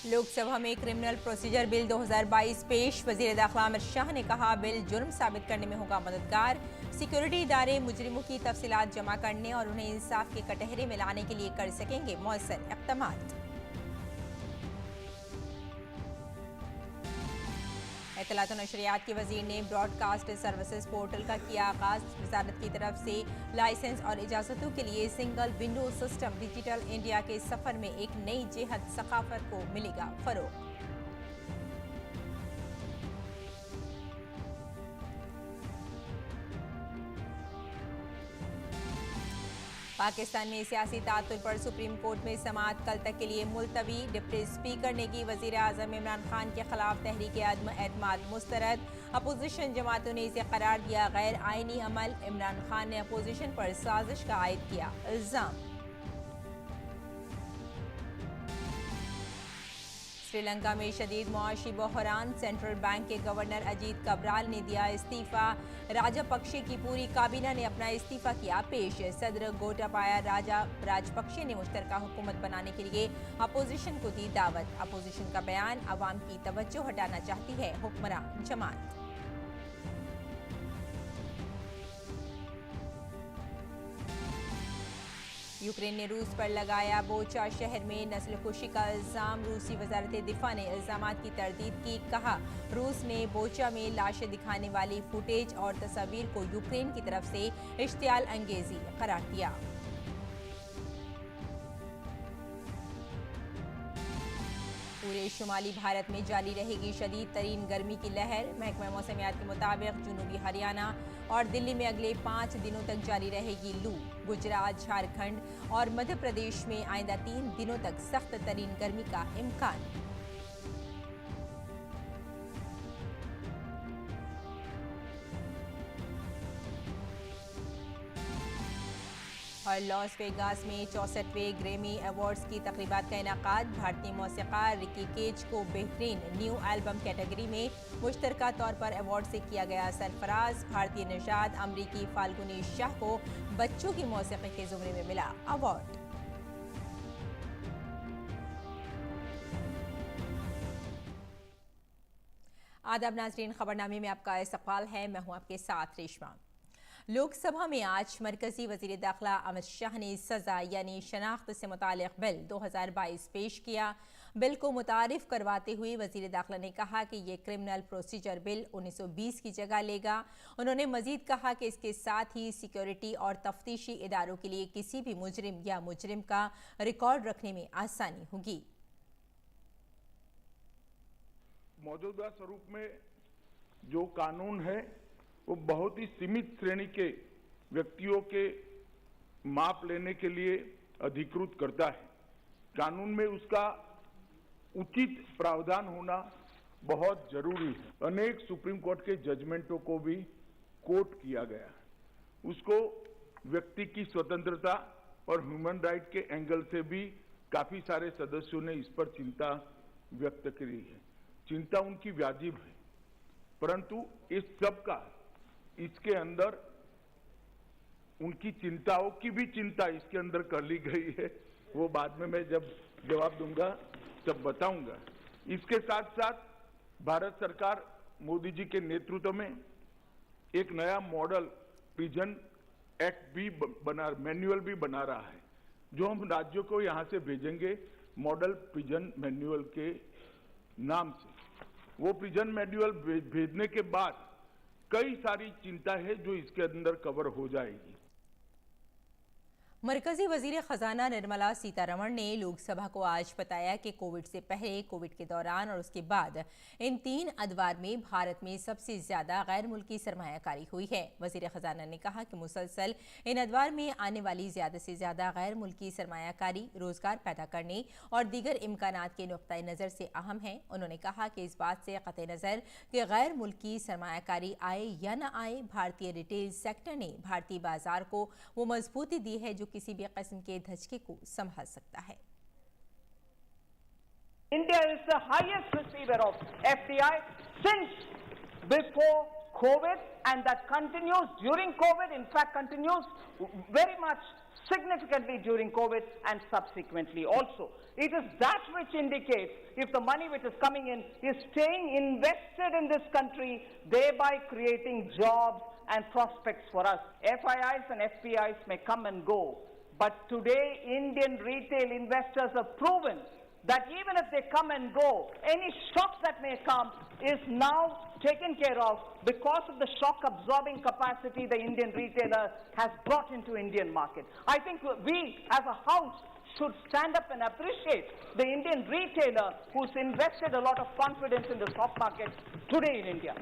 लोकसभा में criminal procedure bill 2022 पेश। वजीर दाखिला अमित शाह ने कहा बिल जुर्म साबित करने में होगा मददगार। सिक्योरिटी इदारे मुजरिमों की तफसीलात जमा करने और उन्हें इंसाफ के कटहरे में लाने के लिए कर सकेंगे मौसर इक़दामात। इत्तलात और नशरियात के वजीर ने ब्रॉडकास्ट सर्विसेज पोर्टल का किया आगाज। वजारत की तरफ से लाइसेंस और इजाजतों के लिए single window system. Digital India के सफर में एक नई जिहत सकाफत को मिलेगा फरोग। पाकिस्तान में सियासी तातुल पर सुप्रीम कोर्ट में समाअत कल तक के लिए मुलतवी। डिप्टी स्पीकर ने की वजीर आजम इमरान खान के खिलाफ तहरीक अदम एतमाद मुस्तरद। अपोजिशन जमातों ने इसे करार दिया गैर आईनी अमल। इमरान खान ने अपोजिशन पर साजिश का आयद किया इल्जाम। श्रीलंका में शदीद मुआशी बहरान। सेंट्रल बैंक के गवर्नर अजीत कबराल ने दिया इस्तीफा। राजापक्षे की पूरी काबीना ने अपना इस्तीफा किया पेश। सदर गोटाबाया राजपक्षे ने मुश्तरका हुकूमत बनाने के लिए अपोजिशन को दी दावत। अपोजिशन का बयान अवाम की तवज्जो हटाना चाहती है हुक्मरान जमात। यूक्रेन ने रूस पर लगाया बोचा। शहर में नस्लकुशी का इल्जाम। रूसी वजारत दिफा ने इल्जामात की तरदीद की। कहा रूस ने बोचा में लाशें दिखाने वाली फुटेज और तस्वीर को यूक्रेन की तरफ से इश्तियाल अंगेजी करार दिया। पूरे शुमाली भारत में जारी रहेगी शदीद तरीन गर्मी की लहर। महकमा मौसमियात के मुताबिक जुनूबी हरियाणा और दिल्ली में अगले 5 दिनों तक जारी रहेगी लू। गुजरात, झारखंड और मध्य प्रदेश में आइंदा 3 दिनों तक सख्त तरीन गर्मी का इम्कान। और लॉस वेगास में 64वें ग्रैमी अवार्ड्स की तकरीबात का इनेकाद। भारतीय मौसीकार रिकी केज को बेहतरीन न्यू एल्बम कैटेगरी में मुश्तरका तौर पर अवार्ड से किया गया सरफराज। भारतीय निशाद अमरीकी फाल्गुनी शाह को बच्चों की मौसीकी के जुमरे में मिला अवार्ड। आदाब नाज़रीन, खबरनामे में आपका इस्तक़बाल है। मैं हूं आपके साथ रेशमा। लोकसभा में आज मरकजी वजीर दाखिला अमित शाह ने सजा यानी शनाख्त से मुतालिक बिल 2022 पेश किया। बिल को मुतारिफ करवाते हुए वजीर दाखिला ने कहा कि ये क्रिमिनल प्रोसीजर बिल 1920 की जगह लेगा। उन्होंने मजीद कहा कि इसके साथ ही सिक्योरिटी और तफ्तीशी इदारों के लिए किसी भी मुजरिम या मुजरिम का रिकॉर्ड रखने में आसानी होगी। मौजूदा स्वरूप में जो कानून है वो बहुत ही सीमित श्रेणी के व्यक्तियों के माप लेने के लिए अधिकृत करता है। कानून में उसका उचित प्रावधान होना बहुत जरूरी है। अनेक सुप्रीम कोर्ट के जजमेंटों को भी कोट किया गया है। उसको व्यक्ति की स्वतंत्रता और ह्यूमन राइट के एंगल से भी काफी सारे सदस्यों ने इस पर चिंता व्यक्त की है। चिंता उनकी वाजिब है, परंतु इस सब का इसके अंदर उनकी चिंताओं की भी चिंता इसके अंदर कर ली गई है। वो बाद में मैं जब जवाब दूंगा तब बताऊंगा। इसके साथ साथ भारत सरकार मोदी जी के नेतृत्व में एक नया मॉडल प्रिजन एक्ट भी मैन्युअल भी बना रहा है, जो हम राज्यों को यहां से भेजेंगे मॉडल प्रिजन मैन्युअल के नाम से। वो प्रिजन मैन्युअल भेजने के बाद कई सारी चिंता है जो इसके अंदर कवर हो जाएगी। मरकजी वजीर खजाना निर्मला सीतारमण ने लोकसभा को आज बताया कि कोविड से पहले, कोविड के दौरान और उसके बाद इन 3 अदवार में भारत में सबसे ज्यादा गैर मुल्की सरमायाकारी हुई है। वजीर खजाना ने कहा कि मुसलसल इन अदवार में आने वाली ज्यादा से ज्यादा गैर मुल्की सरमायाकारी रोजगार पैदा करने और दीगर इम्कानात के नुक्ता नज़र से अहम है। उन्होंने कहा कि इस बात से कतई नज़र कि गैर मुल्की सरमायाकारी आए या न आए, भारतीय रिटेल सेक्टर ने भारतीय बाजार को वो मजबूती दी है जो किसी भी किस्म के धचके को संभाल सकता है। India is the highest receiver of FDI since before COVID, and that continues during COVID. In fact, continues very much significantly during COVID and subsequently also. It is that which indicates if the money which is coming in is staying invested in this country, thereby creating jobs and prospects for us. FIIs and FPIs may come and go, but today Indian retail investors have proven that even if they come and go, any shock that may come is now taken care of because of the shock-absorbing capacity the Indian retailer has brought into Indian market. I think we, as a house, should stand up and appreciate the Indian retailer who's invested a lot of confidence in the stock market today in India.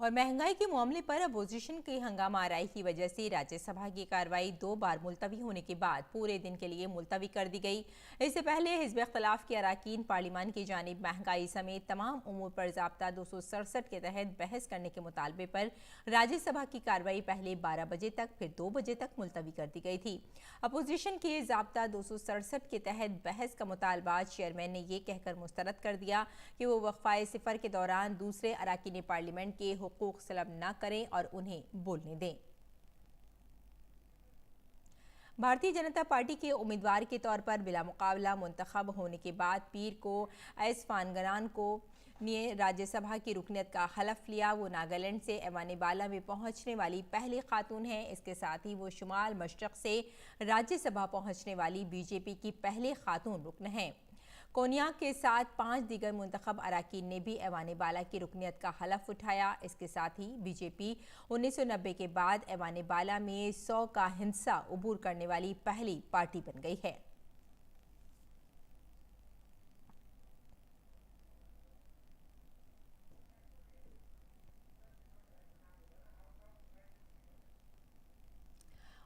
और महंगाई के मामले पर opposition की हंगामा आराई की वजह से राज्यसभा की कार्रवाई 2 बार मुलतवी होने के बाद पूरे दिन के लिए मुलतवी कर दी गई। इससे पहले हिज़्ब इख्तिलाफ के अरकान पार्लियामान की जानिब महंगाई समेत तमाम उमूर पर ज़ाब्ता 267 के तहत बहस करने के मुतालबे पर राज्यसभा की कार्रवाई पहले 12 बजे तक फिर 2 बजे तक मुलतवी कर दी गई थी। अपोजिशन के ज़ाब्ता 267 के तहत बहस का मुतालबा चेयरमैन ने यह कहकर मुस्तरद कर दिया कि वो वक्फाए सिफर के दौरान दूसरे अरकान पार्लियामेंट के हुकूक सलब न करें और उन्हें बोलने दें। भारतीय जनता पार्टी के उम्मीदवार के तौर पर बिला मुकाबला मुंतखब होने के बाद पीर को एस फानगरान को ने राज्यसभा की रुकनियत का हलफ लिया। वो नागालैंड से ऐवान बाला में पहुंचने वाली पहली खातून हैं। इसके साथ ही वो शुमाल मशरक से राज्यसभा पहुंचने वाली बीजेपी की पहली खातून रुकन हैं। कोनियाक के साथ 5 दीगर मुंतखब अरकान ने भी ऐवान बाला की रुकनियत का हलफ उठाया। इसके साथ ही बीजेपी 1990 के बाद ऐवान बाला में 100 का हिंसा उबूर करने वाली पहली पार्टी बन गई है।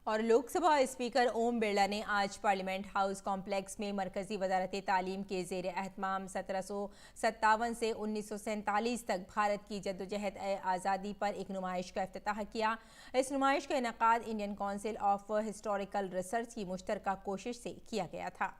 और लोकसभा स्पीकर ओम बिरला ने आज पार्लियामेंट हाउस कॉम्प्लेक्स में मरकजी वजारत तालीम के ज़ेर एहतमाम 1757 से 1947 तक भारत की जद्दोजहद आज़ादी पर एक नुमाइश का इफ्तिताह किया। इस नुमाइश का इनेकाद Indian council of historical research की मुश्तरका कोशिश से किया गया था।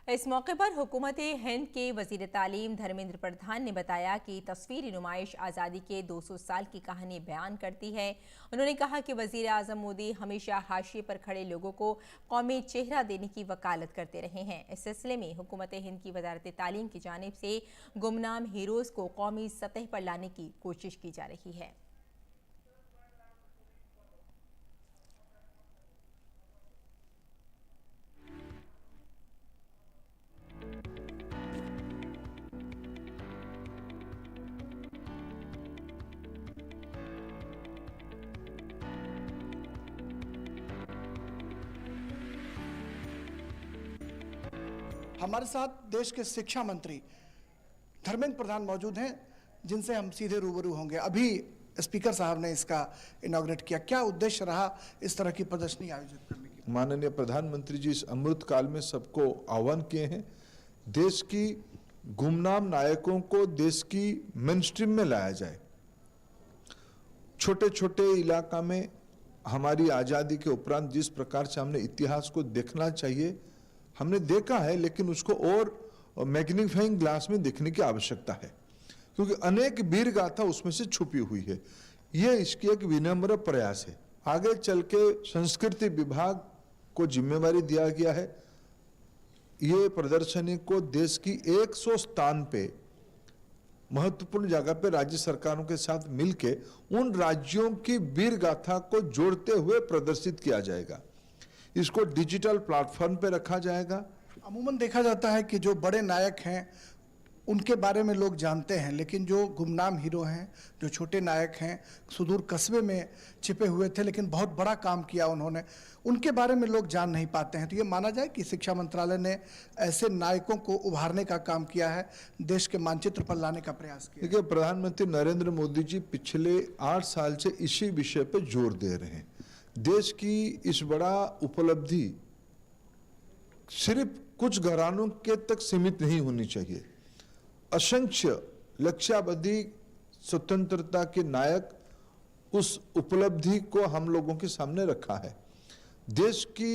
इस मौके पर हुकूमत हिंद के वज़ीर तालीम धर्मेंद्र प्रधान ने बताया कि तस्वीरी नुमाइश आज़ादी के 200 साल की कहानी बयान करती है। उन्होंने कहा कि वज़ीर आज़म मोदी हमेशा हाशिए पर खड़े लोगों को कौमी चेहरा देने की वकालत करते रहे हैं। इस सिलसिले में हुकूमत हिंद की वज़ारत तालीम की जानिब से गुमनाम हीरोज़ को कौमी सतह पर लाने की कोशिश की जा रही है। हमारे साथ देश के शिक्षा मंत्री धर्मेंद्र प्रधान मौजूद हैं, जिनसे हम सीधे रूबरू होंगे। अभी स्पीकर साहब ने इसका इनॉग्रेट किया, क्या उद्देश्य रहा इस तरह की प्रदर्शनी आयोजित करने की? माननीय प्रधानमंत्री जी इस अमृत काल में सबको आह्वान किए हैं, देश की गुमनाम नायकों को देश की मेनस्ट्रीम में लाया जाए। छोटे छोटे इलाका में हमारी आज़ादी के उपरांत जिस प्रकार से हमने इतिहास को देखना चाहिए हमने देखा है, लेकिन उसको और मैग्नीफाइंग ग्लास में देखने की आवश्यकता है, क्योंकि अनेक वीर गाथा उसमें से छुपी हुई है। यह इसकी एक विनम्र प्रयास है। आगे चल के संस्कृति विभाग को जिम्मेवारी दिया गया है। ये प्रदर्शनी को देश की 100 स्थान पे महत्वपूर्ण जगह पे राज्य सरकारों के साथ मिलके उन राज्यों की वीर गाथा को जोड़ते हुए प्रदर्शित किया जाएगा। इसको डिजिटल प्लेटफॉर्म पे रखा जाएगा। अमूमन देखा जाता है कि जो बड़े नायक हैं उनके बारे में लोग जानते हैं, लेकिन जो गुमनाम हीरो हैं, जो छोटे नायक हैं, सुदूर कस्बे में छिपे हुए थे लेकिन बहुत बड़ा काम किया उन्होंने, उनके बारे में लोग जान नहीं पाते हैं। तो ये माना जाए कि शिक्षा मंत्रालय ने ऐसे नायकों को उभारने का काम किया है, देश के मानचित्र पर लाने का प्रयास किया। देखिए, प्रधानमंत्री नरेंद्र मोदी जी पिछले 8 साल से इसी विषय पे जोर दे रहे हैं। देश की इस बड़ा उपलब्धि सिर्फ कुछ घरानों के तक सीमित नहीं होनी चाहिए। असंख्य लक्ष्यावधि स्वतंत्रता के नायक उस उपलब्धि को हम लोगों के सामने रखा है। देश की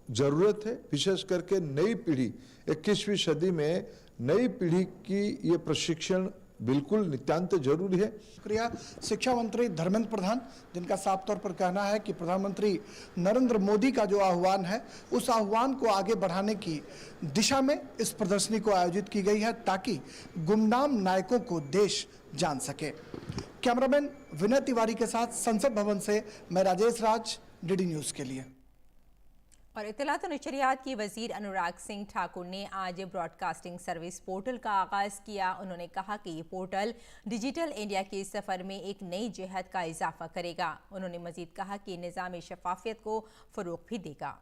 जरूरत है, विशेष करके नई पीढ़ी, 21वीं सदी में नई पीढ़ी की ये प्रशिक्षण बिल्कुल नितांत जरूरी है। शुक्रिया शिक्षा मंत्री धर्मेंद्र प्रधान, जिनका साफ तौर पर कहना है कि प्रधानमंत्री नरेंद्र मोदी का जो आह्वान है उस आह्वान को आगे बढ़ाने की दिशा में इस प्रदर्शनी को आयोजित की गई है ताकि गुमनाम नायकों को देश जान सके। कैमरामैन विनय तिवारी के साथ संसद भवन से मैं राजेश राज, डीडी न्यूज के लिए। और इत्तलात और नशरियात की वजीर अनुराग सिंह ठाकुर ने आज ब्रॉडकास्टिंग सर्विस पोर्टल का आगाज किया। उन्होंने कहा कि ये पोर्टल डिजिटल इंडिया के सफर में एक नई जहत का इजाफा करेगा। उन्होंने मजीद कहा कि निज़ाम शफाफियत को फरोग भी देगा।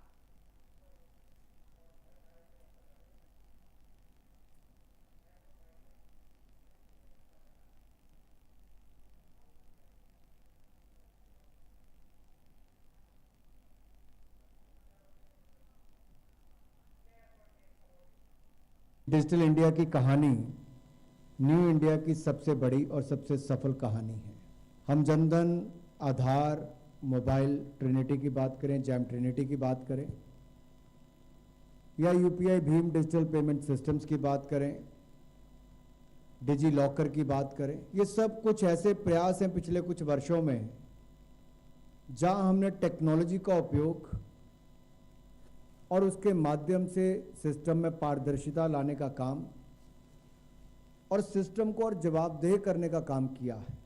डिजिटल इंडिया की कहानी न्यू इंडिया की सबसे बड़ी और सबसे सफल कहानी है। हम जनधन, आधार, मोबाइल ट्रिनिटी की बात करें, जैम ट्रिनिटी की बात करें, या UPI Bhim digital payment systems की बात करें, डिजी लॉकर की बात करें, ये सब कुछ ऐसे प्रयास हैं पिछले कुछ वर्षों में जहां हमने टेक्नोलॉजी का उपयोग और उसके माध्यम से सिस्टम में पारदर्शिता लाने का काम और सिस्टम को और जवाबदेह करने का काम किया है।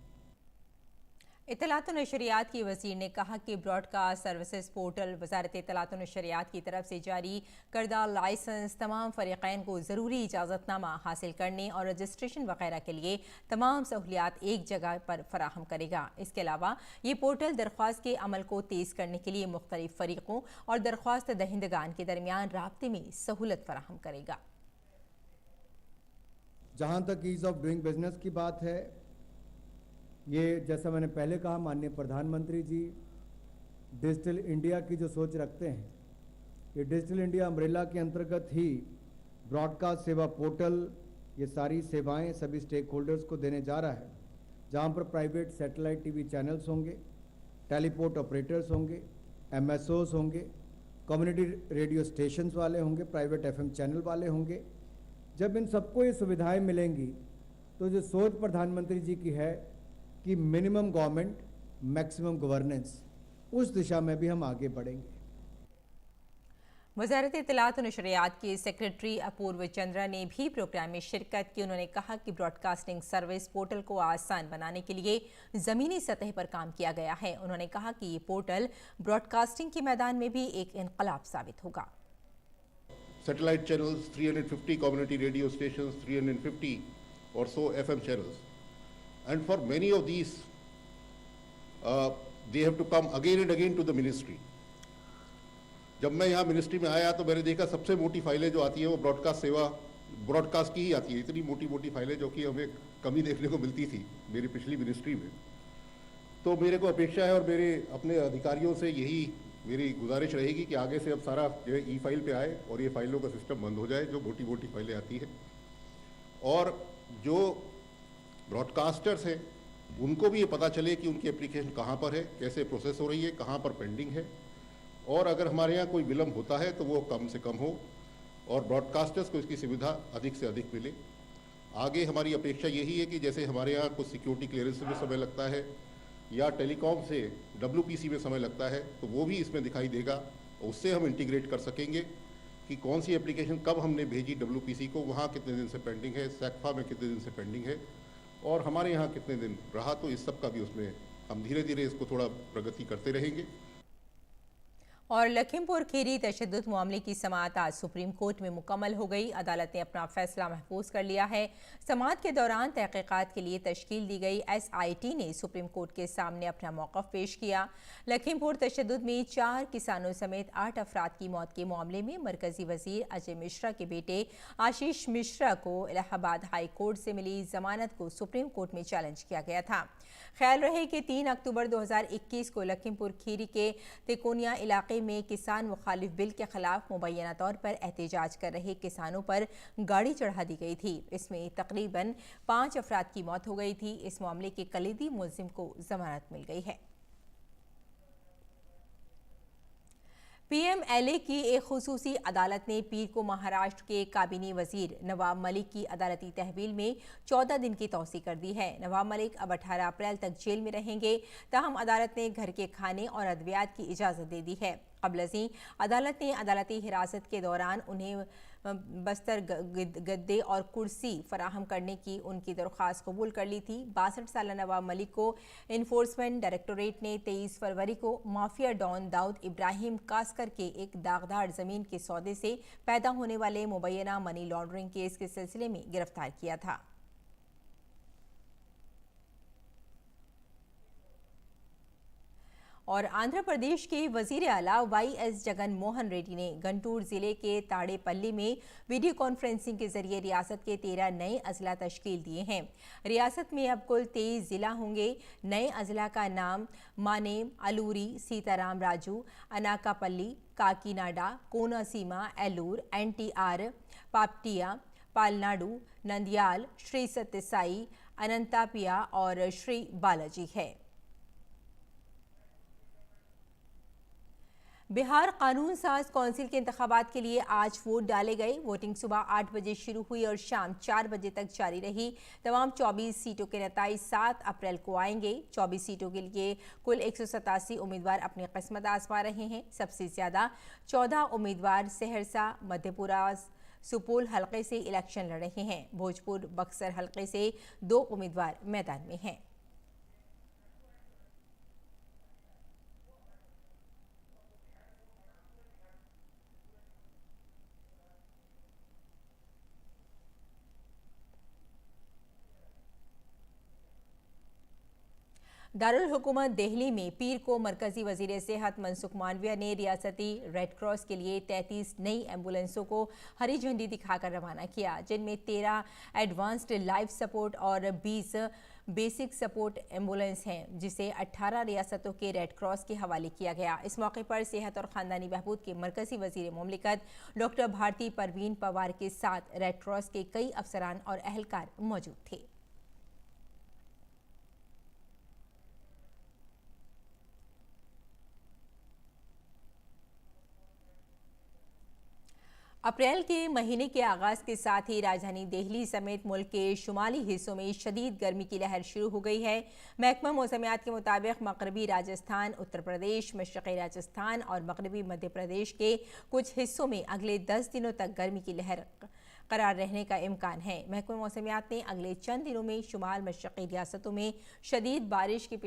इत्तलात और नशरियात की वज़ीर ने कहा कि ब्रॉडकास्ट सर्विसेज पोर्टल वज़ारत इत्तलात और नशरियात की तरफ से जारी करदा लाइसेंस तमाम फ़रीक़ैन को ज़रूरी इजाज़तनामा हासिल करने और रजिस्ट्रेशन वगैरह के लिए तमाम सहूलियात एक जगह पर फराहम करेगा। इसके अलावा ये पोर्टल दरख्वास्त के अमल को तेज़ करने के लिए मुख्तलिफ फ़रीक़ों और दरख्वास्त दहिंदगान के दरमियान राब्ते में सहूलत फराहम करेगा। जहाँ तक ईज़ ऑफ डूइंग बिजनेस की बात है, ये जैसा मैंने पहले कहा, माननीय प्रधानमंत्री जी डिजिटल इंडिया की जो सोच रखते हैं, ये डिजिटल इंडिया अम्ब्रेला के अंतर्गत ही ब्रॉडकास्ट सेवा पोर्टल ये सारी सेवाएं सभी स्टेक होल्डर्स को देने जा रहा है, जहां पर प्राइवेट सैटेलाइट टीवी चैनल्स होंगे, टेलीपोर्ट ऑपरेटर्स होंगे, एमएसओस होंगे, कम्युनिटी रेडियो स्टेशंस वाले होंगे, प्राइवेट एफएम चैनल वाले होंगे। जब इन सबको ये सुविधाएं मिलेंगी तो जो सोच प्रधानमंत्री जी की है कि मिनिमम गवर्नमेंट मैक्सिमम गवर्नेंस, उस दिशा में भी हम आगे बढ़ेंगे। वज़ारत इत्तलात और नशरियात के सेक्रेटरी अपूर्व चंद्रा ने भी प्रोग्राम में शिरकत की। उन्होंने कहा कि ब्रॉडकास्टिंग सर्विस पोर्टल को आसान बनाने के लिए ज़मीनी सतह पर काम किया गया है। उन्होंने कहा कि ये पोर्टल ब्रॉडकास्टिंग के मैदान में भी एक इनकलाब साबित होगा। Satellite channels, 350 community radio stations, 350 or so FM channels. And for many of these, they have to come again and again to the ministry. जब मैं यहाँ मिनिस्ट्री में आया तो मैंने देखा सबसे मोटी फाइलें जो आती है वो ब्रॉडकास्ट की ही आती है। इतनी मोटी मोटी फाइलें जो कि हमें कमी देखने को मिलती थी मेरी पिछली मिनिस्ट्री में। तो मेरे को अपेक्षा है और मेरे अपने अधिकारियों से यही मेरी गुजारिश रहेगी कि आगे से अब सारा ई फाइल पे आए और ये फाइलों का सिस्टम बंद हो जाए जो मोटी मोटी फाइलें आती है। और जो ब्रॉडकास्टर्स हैं उनको भी ये पता चले कि उनकी एप्लीकेशन कहाँ पर है, कैसे प्रोसेस हो रही है, कहाँ पर पेंडिंग है, और अगर हमारे यहाँ कोई विलम्ब होता है तो वो कम से कम हो और ब्रॉडकास्टर्स को इसकी सुविधा अधिक से अधिक मिले। आगे हमारी अपेक्षा यही है कि जैसे हमारे यहाँ कुछ सिक्योरिटी क्लियरेंस में समय लगता है या टेलीकॉम से WPC में समय लगता है, तो वो भी इसमें दिखाई देगा। उससे हम इंटीग्रेट कर सकेंगे कि कौन सी एप्लीकेशन कब हमने भेजी WPC को, वहाँ कितने दिन से पेंडिंग है, सैक्फा में कितने दिन से पेंडिंग है और हमारे यहाँ कितने दिन रहा। तो इस सब का भी उसमें हम धीरे धीरे इसको थोड़ा प्रगति करते रहेंगे। और लखीमपुर खीरी तशद्दुद मामले की समाअत आज सुप्रीम कोर्ट में मुकम्मल हो गई। अदालत ने अपना फैसला महफूज कर लिया है। समाअत के दौरान तहकीकात के लिए तश्कील दी गई SIT ने सुप्रीम कोर्ट के सामने अपना मौक़िफ़ पेश किया। लखीमपुर तशद्दुद में 4 किसानों समेत 8 अफराद की मौत के मामले में मरकजी वजीर अजय मिश्रा के बेटे आशीष मिश्रा को इलाहाबाद हाई कोर्ट से मिली जमानत को सुप्रीम कोर्ट में चैलेंज किया गया था। ख्याल रहे कि 3 अक्टूबर 2021 को लखीमपुर खीरी के तिकोनिया इलाके इलाके में किसान मुखालिफ बिल के खिलाफ मुबैना तौर पर एहतजाज कर रहे किसानों पर गाड़ी चढ़ा दी गई थी। इसमें तकरीबन 5 अफराद की मौत हो गई थी। इस मामले के कलीदी मुलजिम को जमानत मिल गई है। पीएमएलए की एक खुसूसी अदालत ने पीर को महाराष्ट्र के काबीनी वजीर नवाब मलिक की अदालती तहवील में 14 दिन की तौसी कर दी है। नवाब मलिक अब 18 अप्रैल तक जेल में रहेंगे। ताहम अदालत ने घर के खाने और अद्वियात की इजाज़त दे दी है। क़ब्ल अदालत ने अदालती हिरासत के दौरान उन्हें बस्तर, गद्दे और कुर्सी फराहम करने की उनकी दरख्वास्त कबूल कर ली थी। 62 साल नवाब मलिक को इन्फोर्समेंट डायरेक्टोरेट ने 23 फरवरी को माफिया डॉन दाऊद इब्राहिम कास्कर के एक दागदार जमीन के सौदे से पैदा होने वाले मुबैना मनी लॉन्ड्रिंग केस के सिलसिले में गिरफ्तार किया था। और आंध्र प्रदेश के वजीर आला YS जगन मोहन रेड्डी ने गंटूर जिले के ताड़ेपल्ली में वीडियो कॉन्फ्रेंसिंग के जरिए रियासत के 13 नए अजला तश्कील दिए हैं। रियासत में अब कुल 23 जिला होंगे। नए अजला का नाम मानेम, अलूरी, सीताराम राजू, अनाकापल्ली, काकीनाडा, कोनासीमा, एलूर, NTR, पापटिया, पालनाडु, नंदियाल, श्री सत्यसाई, अनंतापिया और श्री बालाजी है। बिहार कानून साज कौंसिल के इंतखाबात के लिए आज वोट डाले गए। वोटिंग सुबह 8 बजे शुरू हुई और शाम 4 बजे तक जारी रही। तमाम 24 सीटों के नतीजे 7 अप्रैल को आएंगे। 24 सीटों के लिए कुल 187 उम्मीदवार अपनी किस्मत आजमा रहे हैं। सबसे ज्यादा 14 उम्मीदवार सहरसा, मधेपुरा, सुपौल हलके से इलेक्शन लड़ रहे हैं। भोजपुर, बक्सर हलके से 2 उम्मीदवार मैदान में हैं। दारुल हुकूमत दिल्ली में पीर को मरकजी वजीर सेहत मनसुख मांडविया ने रियासती रेड क्रॉस के लिए 33 नई एम्बुलेंसों को हरी झंडी दिखाकर रवाना किया, जिनमें 13 एडवांस्ड लाइफ सपोर्ट और 20 बेसिक सपोर्ट एम्बुलेंस हैं, जिसे 18 रियासतों के रेड क्रॉस के हवाले किया गया। इस मौके पर सेहत और खानदानी बहबूद के मरकजी वजीर मुमलिकत डॉक्टर भारती परवीन पवार के साथ रेड क्रॉस के कई अफसरान और अहलकार मौजूद थे। अप्रैल के महीने के आगाज के साथ ही राजधानी दिल्ली समेत मुल्क के शुमाली हिस्सों में शदीद गर्मी की लहर शुरू हो गई है। महकमा मौसमियात के मुताबिक मगरबी राजस्थान, उत्तर प्रदेश, मशरक़ी राजस्थान और मगरबी मध्य प्रदेश के कुछ हिस्सों में अगले 10 दिनों तक गर्मी की लहर करार रहने का इम्कान है। महकमा मौसमियात ने अगले चंद दिनों में शुमाल मशरक़ी रियासतों में शदीद बारिश के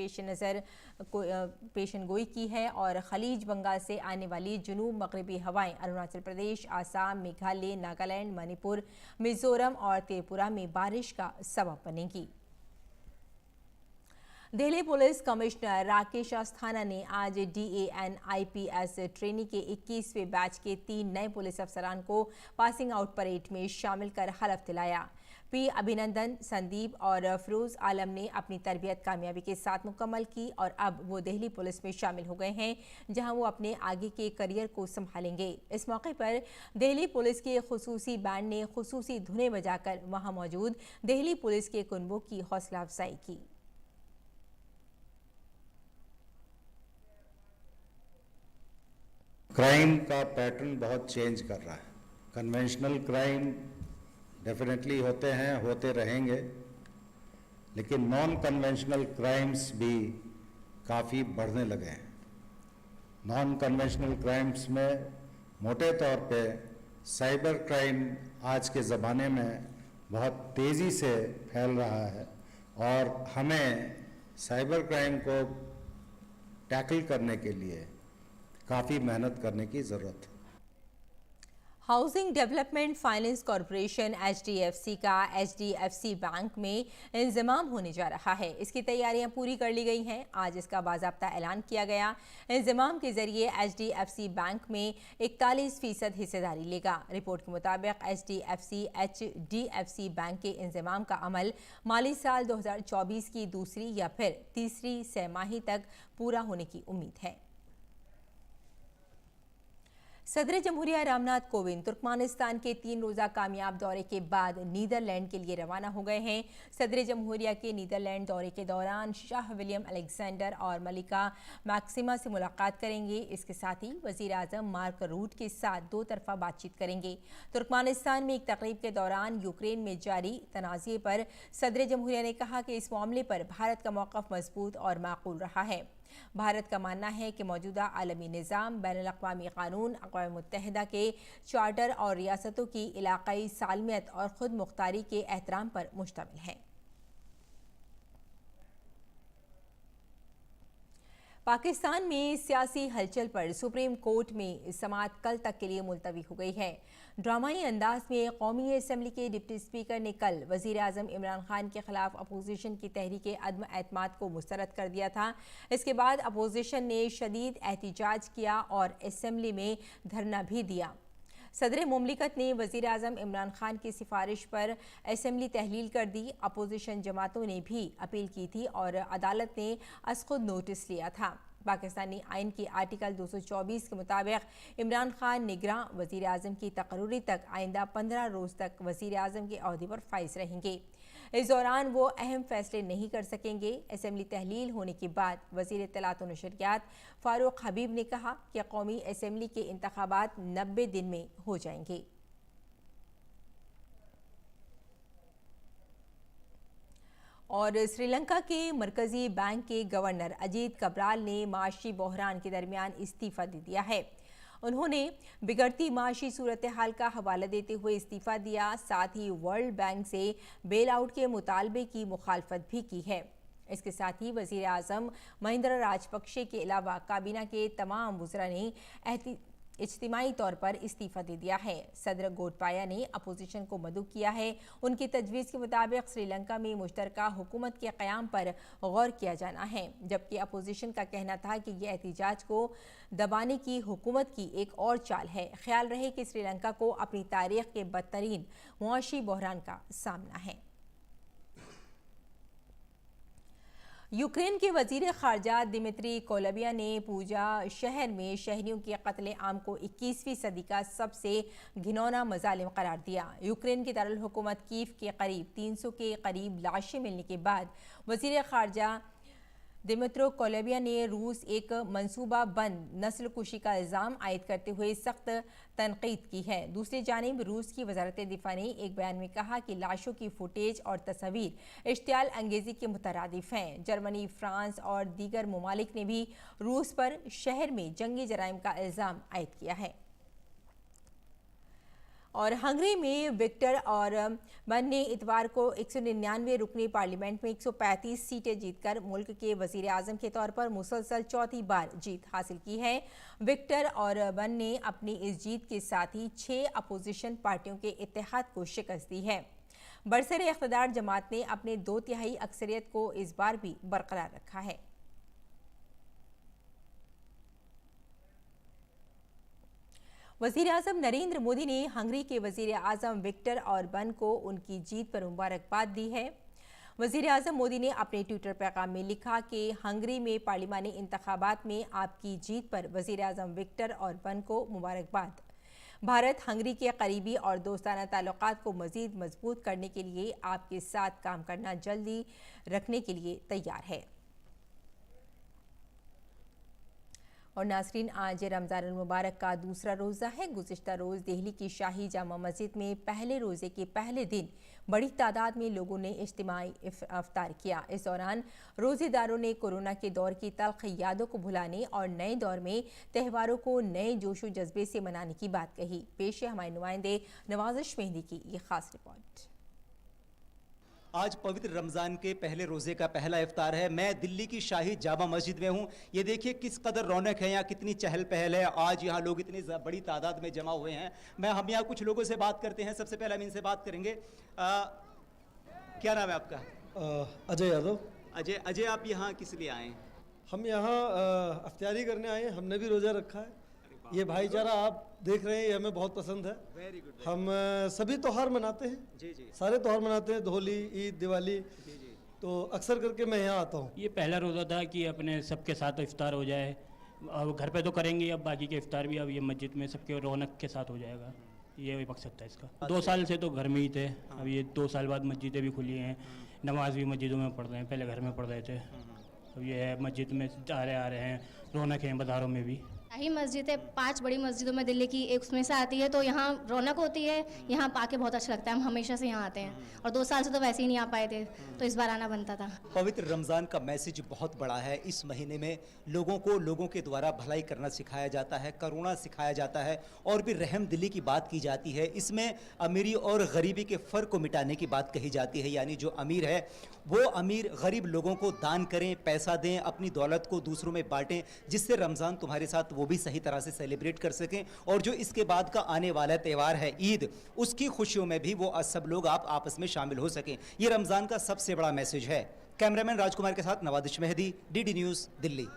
पेशन गोई की है और खलीज बंगाल से आने वाली जुनूब मगरबी हवाएं अरुणाचल प्रदेश, आसाम, मेघालय, नागालैंड, मणिपुर, मिजोरम और त्रिपुरा में बारिश का सबब बनेंगी। दिल्ली पुलिस कमिश्नर राकेश अस्थाना ने आज DAN IPS ट्रेनी के 21वें बैच के 3 नए पुलिस अफसरान को पासिंग आउट परेड में शामिल कर हलफ दिलाया। P अभिनंदन, संदीप और फिरोज आलम ने अपनी तरबियत कामयाबी के साथ मुकम्मल की और अब वो दिल्ली पुलिस में शामिल हो गए हैं, जहां वो अपने आगे के करियर को संभालेंगे। इस मौके पर दिल्ली पुलिस के खुसूसी बैंड ने खुसूसी धुनें बजाकर वहां मौजूद दिल्ली पुलिस के कुनबों की हौसला अफजाई की। क्राइम का पैटर्न बहुत चेंज कर रहा है। कन्वेंशनल क्राइम डेफिनेटली होते हैं, होते रहेंगे, लेकिन नॉन कन्वेंशनल क्राइम्स भी काफ़ी बढ़ने लगे हैं। नॉन कन्वेंशनल क्राइम्स में मोटे तौर पे साइबर क्राइम आज के ज़माने में बहुत तेज़ी से फैल रहा है और हमें साइबर क्राइम को टैकल करने के लिए काफ़ी मेहनत करने की ज़रूरत है। Housing development finance corporation HDFC का HDFC बैंक में इंजमाम होने जा रहा है। इसकी तैयारियां पूरी कर ली गई हैं। आज इसका बाज़ाब्ता ऐलान किया गया। इंजमाम के जरिए HDFC बैंक में 41% हिस्सेदारी लेगा। रिपोर्ट के मुताबिक HDFC बैंक के इंजमाम का अमल माली साल 2024 की दूसरी या फिर तीसरी 6 माही तक पूरा होने की उम्मीद है। सदर जमहूरिया रामनाथ कोविंद तुर्कमेनिस्तान के 3 रोज़ा कामयाब दौरे के बाद नीदरलैंड के लिए रवाना हो गए हैं। सदर जमहूरिया के नीदरलैंड दौरे के दौरान शाह विलियम अलेक्जेंडर और मलिका मैक्सिमा से मुलाकात करेंगे। इसके साथ ही वज़ीर आज़म मार्क रूट के साथ 2 तरफ़ा बातचीत करेंगे। तुर्कमेनिस्तान में एक तकरीब के दौरान यूक्रेन में जारी तनाज़े पर सदर जमहूरिया ने कहा कि इस मामले पर भारत का मौक़िफ़ मजबूत और माकूल रहा है। भारत का मानना है कि मौजूदा आलमी निज़ाम बैनुल-अक़वामी क़ानून, अक़वाम मुत्तहिदा के चार्टर और रियासतों की इलाक़ाई सालमियत और ख़ुद मुख्तारी के एहतराम पर मुश्तमिल है। पाकिस्तान में सियासी हलचल पर सुप्रीम कोर्ट में समाअत कल तक के लिए मुलतवी हो गई है। ड्रामाई अंदाज में कौमी असम्बली के डिप्टी स्पीकर ने कल वज़ीर आज़म इमरान खान के खिलाफ अपोजिशन की तहरीक अदम एतमाद को मुस्तरद कर दिया था। इसके बाद अपोजिशन ने शदीद एहतिजाज किया और असम्बली में धरना भी दिया। सदर मुमलिकत ने वज़ीर आज़म इमरान खान की सिफारिश पर असम्बली तहलील कर दी। अपोजिशन जमातों ने भी अपील की थी और अदालत ने अज़-खुद नोटिस लिया था। पाकिस्तानी आइन की आर्टिकल 224 के मुताबिक इमरान खान निगरां वज़ीर आज़म की तकर्री तक आइंदा 15 रोज़ तक वज़ीर आज़म के ओहदे पर फाइज रहेंगे। इस दौरान वो अहम फैसले नहीं कर सकेंगे। असम्बली तहलील होने के बाद वज़ीर इत्तलात और नशरियात फ़ारूक हबीब ने कहा कि कौमी असम्बली के इंतखाबात 90 दिन में हो जाएंगे। और श्रीलंका के मरकजी बैंक के गवर्नर अजीत कब्राल ने माशी बहरान के दरमियान इस्तीफ़ा दे दिया है। उन्होंने बिगड़ती माशी सूरत हाल का हवाला देते हुए इस्तीफ़ा दिया। साथ ही वर्ल्ड बैंक से बेल आउट के मुतालबे की मुखालफत भी की है। इसके साथ ही वज़ीर आज़म महिंद्रा राजपक्षे के अलावा काबीना के तमाम वज़रा ने इज्तिमाई तौर पर इस्तीफ़ा दे दिया है। सदर गोटबाया ने अपोजिशन को मदऊ किया है। उनकी तजवीज़ के मुताबिक श्रीलंका में मुश्तरका हुकूमत के क़याम पर गौर किया जाना है, जबकि अपोजिशन का कहना था कि यह एहतिजाज को दबाने की हुकूमत की एक और चाल है। ख्याल रहे कि श्रीलंका को अपनी तारीख़ के बदतरीन मुआशी बहरान का सामना है। यूक्रेन के वज़ीर ख़ारजा दिमित्री कोलबिया ने पूजा शहर में शहरियों के कत्ले आम को 21वीं सदी का सबसे घिनौना मज़ालिम करार दिया। यूक्रेन की दारुल हुकूमत कीव के करीब 300 के करीब लाशें मिलने के बाद वज़ीर ख़ारजा दिमित्रो कोलबिया ने रूस एक मंसूबा बंद नस्ल कुशी का इल्ज़ाम आयद करते हुए सख्त तनकीद की है। दूसरी जानिब रूस की वज़ारत दिफा ने एक बयान में कहा कि लाशों की फुटेज और तस्वीर इश्तियाल अंगेज़ी के मुतरादिफ हैं। जर्मनी, फ्रांस और दीगर ममालिक ने भी रूस पर शहर में जंगी जराइम का इल्ज़ाम आयद किया है। और हंगरी में विक्टर और मन ने इतवार को 199 रुकनी पार्लियामेंट में 135 सीटें जीतकर मुल्क के वज़ीर आज़म के तौर पर मुसलसल चौथी बार जीत हासिल की है। विक्टर और मन ने अपनी इस जीत के साथ ही 6 अपोजिशन पार्टियों के इत्तेहाद को शिकस्त दी है। बरसर इख्तिदार जमात ने अपने 2/3 अक्सरियत को इस बार भी बरकरार रखा है। वज़ीर आज़म नरेंद्र मोदी ने हंगरी के वज़ीर आज़म विक्टर ऑरबन को उनकी जीत पर मुबारकबाद दी है। वज़ीर आज़म मोदी ने अपने ट्विटर पैगाम में लिखा कि हंगरी में पार्लिमानी इंतखाबात में आपकी जीत पर वज़ीर आज़म विक्टर ऑरबन को मुबारकबाद। भारत हंगरी के करीबी और दोस्ताना ताल्लुकात को मज़ीद मजबूत करने के लिए आपके साथ काम करना जल्दी रखने के लिए तैयार है। और नाज़रीन, आज रमज़ान मुबारक का दूसरा रोज़ा है। गुज़िश्ता रोज़ दिल्ली की शाही जामा मस्जिद में पहले रोज़े के पहले दिन बड़ी तादाद में लोगों ने इज्तिमाई इफ्तार किया। इस दौरान रोज़ेदारों ने कोरोना के दौर की तल्ख़ यादों को भुलाने और नए दौर में त्यौहारों को नए जोश व जज्बे से मनाने की बात कही। पेश है हमारे नुमाइंदे नवाज़िश मेहंदी की ये ख़ास रिपोर्ट। आज पवित्र रमज़ान के पहले रोज़े का पहला इफ्तार है। मैं दिल्ली की शाही जामा मस्जिद में हूँ। ये देखिए किस कदर रौनक है, यहाँ कितनी चहल पहल है। आज यहाँ लोग इतनी बड़ी तादाद में जमा हुए हैं। हम यहाँ कुछ लोगों से बात करते हैं। सबसे पहले हम इनसे बात करेंगे। क्या नाम है आपका? अजय यादव। अजय, आप यहाँ किस लिए आए? हम यहाँ इफ्तारी करने आए हैं। हमने भी रोज़ा रखा है। ये भाईचारा आप देख रहे हैं, ये हमें बहुत पसंद है। Very good. हम सभी त्योहार मनाते हैं। जी। सारे त्योहार मनाते हैं, होली, ईद, दिवाली। तो अक्सर करके मैं यहाँ आता हूँ। ये पहला रोज़ा था कि अपने सबके साथ इफ्तार हो जाए, अब घर पे तो करेंगे, अब बाकी के इफ्तार भी अब ये मस्जिद में सबके रौनक के साथ हो जाएगा, ये मकसद था इसका। 2 साल से तो घर में ही थे, अब ये 2 साल बाद मस्जिदें भी खुली हैं, नमाज भी मस्जिदों में पढ़ रहे हैं, पहले घर में पढ़ रहे थे, अब ये है मस्जिद में आ रहे हैं, रौनक है बाज़ारों में भी। ही मस्जिद है, 5 बड़ी मस्जिदों में दिल्ली की एक उसमें से आती है, तो यहाँ रौनक होती है, यहाँ पाके बहुत अच्छा लगता है। हम हमेशा से यहाँ आते हैं और 2 साल से तो वैसे ही नहीं आ पाए थे, तो इस बार आना बनता था। पवित्र रमज़ान का मैसेज बहुत बड़ा है। इस महीने में लोगों को लोगों के द्वारा भलाई करना सिखाया जाता है, करुणा सिखाया जाता है और भी रहम दिली की बात की जाती है। इसमें अमीरी और गरीबी के फ़र्क को मिटाने की बात कही जाती है, यानी जो अमीर है वो अमीर गरीब लोगों को दान करें, पैसा दें, अपनी दौलत को दूसरों में बांटें, जिससे रमज़ान तुम्हारे साथ वो भी सही तरह से सेलिब्रेट कर सकें और जो इसके बाद का आने वाला त्यौहार है ईद, उसकी खुशियों में भी वो सब लोग आप आपस में शामिल हो सकें। ये रमज़ान का सबसे बड़ा मैसेज है। कैमरामैन राजकुमार के साथ नवादिश मेहदी, डीडी न्यूज़, दिल्ली।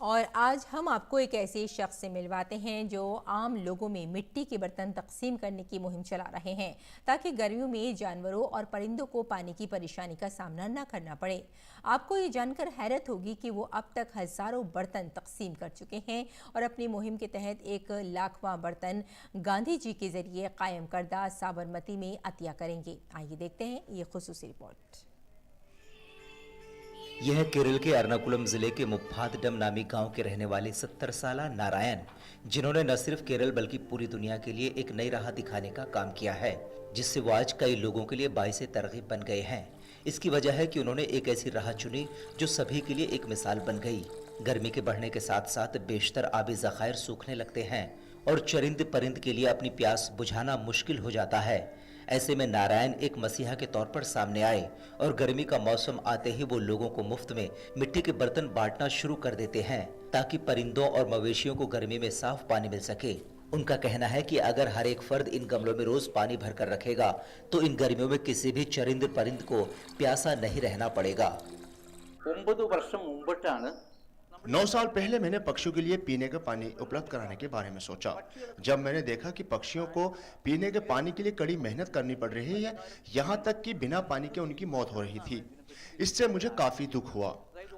और आज हम आपको एक ऐसे शख्स से मिलवाते हैं जो आम लोगों में मिट्टी के बर्तन तकसीम करने की मुहिम चला रहे हैं ताकि गर्मियों में जानवरों और परिंदों को पानी की परेशानी का सामना न करना पड़े। आपको ये जानकर हैरत होगी कि वो अब तक हज़ारों बर्तन तकसीम कर चुके हैं और अपनी मुहिम के तहत 1 लाखवां बर्तन गांधी जी के जरिए कायम करदा साबरमती में अतिया करेंगे। आइए देखते हैं ये खुसूसी रिपोर्ट। यह केरल के एर्नाकुलम जिले के मुप्पादडम नामी गांव के रहने वाले 70 साला नारायण, जिन्होंने न सिर्फ केरल बल्कि पूरी दुनिया के लिए एक नई राह दिखाने का काम किया है, जिससे वो आज कई लोगों के लिए बाइसे तरगीब बन गए हैं। इसकी वजह है कि उन्होंने एक ऐसी राह चुनी जो सभी के लिए एक मिसाल बन गई। गर्मी के बढ़ने के साथ साथ बेशतर आबी ज़खायर सूखने लगते हैं और चरिंद परिंद के लिए अपनी प्यास बुझाना मुश्किल हो जाता है। ऐसे में नारायण एक मसीहा के तौर पर सामने आए और गर्मी का मौसम आते ही वो लोगों को मुफ्त में मिट्टी के बर्तन बांटना शुरू कर देते हैं ताकि परिंदों और मवेशियों को गर्मी में साफ पानी मिल सके। उनका कहना है कि अगर हर एक फर्द इन गमलों में रोज पानी भरकर रखेगा तो इन गर्मियों में किसी भी चरिंद परिंद को प्यासा नहीं रहना पड़ेगा। 9 साल पहले मैंने पक्षियों के लिए पीने का पानी उपलब्ध कराने के बारे में सोचा। जब मैंने देखा कि पक्षियों को पीने के पानी के लिए कड़ी मेहनत करनी पड़ रही है, यहाँ तक कि बिना पानी के उनकी मौत हो रही थी, इससे मुझे काफी दुख हुआ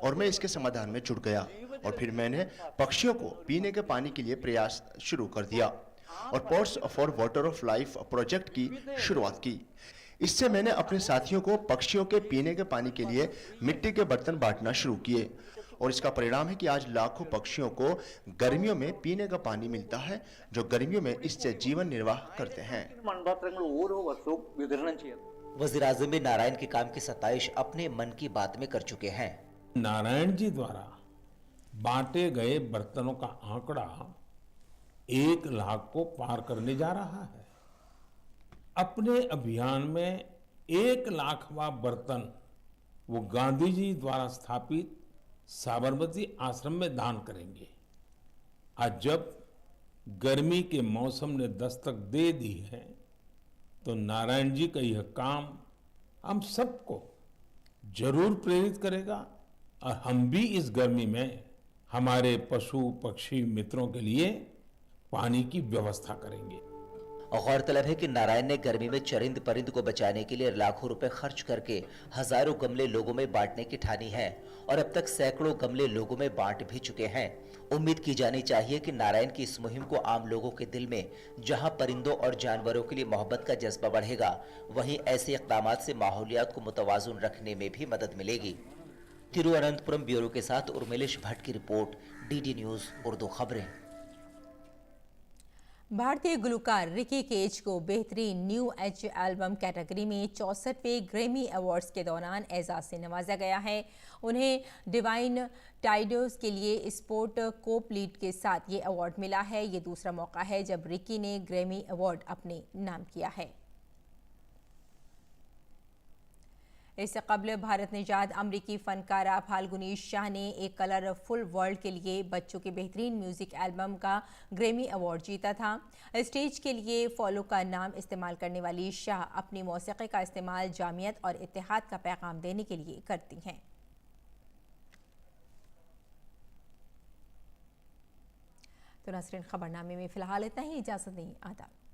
और मैं इसके समाधान में जुट गया और फिर मैंने पक्षियों को पीने के पानी के लिए प्रयास शुरू कर दिया और ports for water of life project की शुरुआत की। इससे मैंने अपने साथियों को पक्षियों के पीने के पानी के लिए मिट्टी के बर्तन बांटना शुरू किए और इसका परिणाम है कि आज लाखों पक्षियों को गर्मियों में पीने का पानी मिलता है, जो गर्मियों में इससे जीवन निर्वाह करते हैं। वज़ीर-ए-आज़म भी नारायण के काम की सताइश अपने मन की बात में कर चुके हैं। नारायण जी द्वारा बांटे गए बर्तनों का आंकड़ा 1 लाख को पार करने जा रहा है। अपने अभियान में 1 लाखवां बर्तन वो गांधी जी द्वारा स्थापित साबरमती आश्रम में दान करेंगे। आज जब गर्मी के मौसम ने दस्तक दे दी है तो नारायण जी का यह काम हम सबको जरूर प्रेरित करेगा और हम भी इस गर्मी में हमारे पशु पक्षी मित्रों के लिए पानी की व्यवस्था करेंगे। गौरतलब है कि नारायण ने गर्मी में चरिंद परिंद को बचाने के लिए लाखों रुपए खर्च करके हजारों गमले लोगों में बांटने की ठानी है और अब तक सैकड़ों गमले लोगों में बांट भी चुके हैं। उम्मीद की जानी चाहिए कि नारायण की इस मुहिम को आम लोगों के दिल में जहां परिंदों और जानवरों के लिए मोहब्बत का जज्बा बढ़ेगा, वहीं ऐसे इक़दामात से माहौलियात को मुतवाज़ुन रखने में भी मदद मिलेगी। तिरुवनंतपुरम ब्यूरो के साथ उर्मिलेश भट्ट की रिपोर्ट, डीडी न्यूज़ उर्दू खबरें। भारतीय गुलकार रिकी केज को बेहतरीन न्यू एज एल्बम कैटेगरी में 64वें ग्रैमी अवार्ड्स के दौरान एजाज से नवाजा गया है। उन्हें डिवाइन टाइडोज के लिए स्पोर्ट कोप लीड के साथ ये अवार्ड मिला है। ये दूसरा मौका है जब रिकी ने ग्रैमी अवार्ड अपने नाम किया है। इससे कबल भारत निजात अमरीकी फनकारा फाल्गुनी शाह ने एक कलरफुल वर्ल्ड के लिए बच्चों के बेहतरीन म्यूजिक एल्बम का ग्रैमी अवार्ड जीता था। स्टेज के लिए फॉलो का नाम इस्तेमाल करने वाली शाह अपनी मौसीक़ी का इस्तेमाल जामियत और इत्तेहाद का पैगाम देने के लिए करती हैं। तो नाज़रीन, खबरनामे में फ़िलहाल इतना ही। इजाज़त दें। आदाब।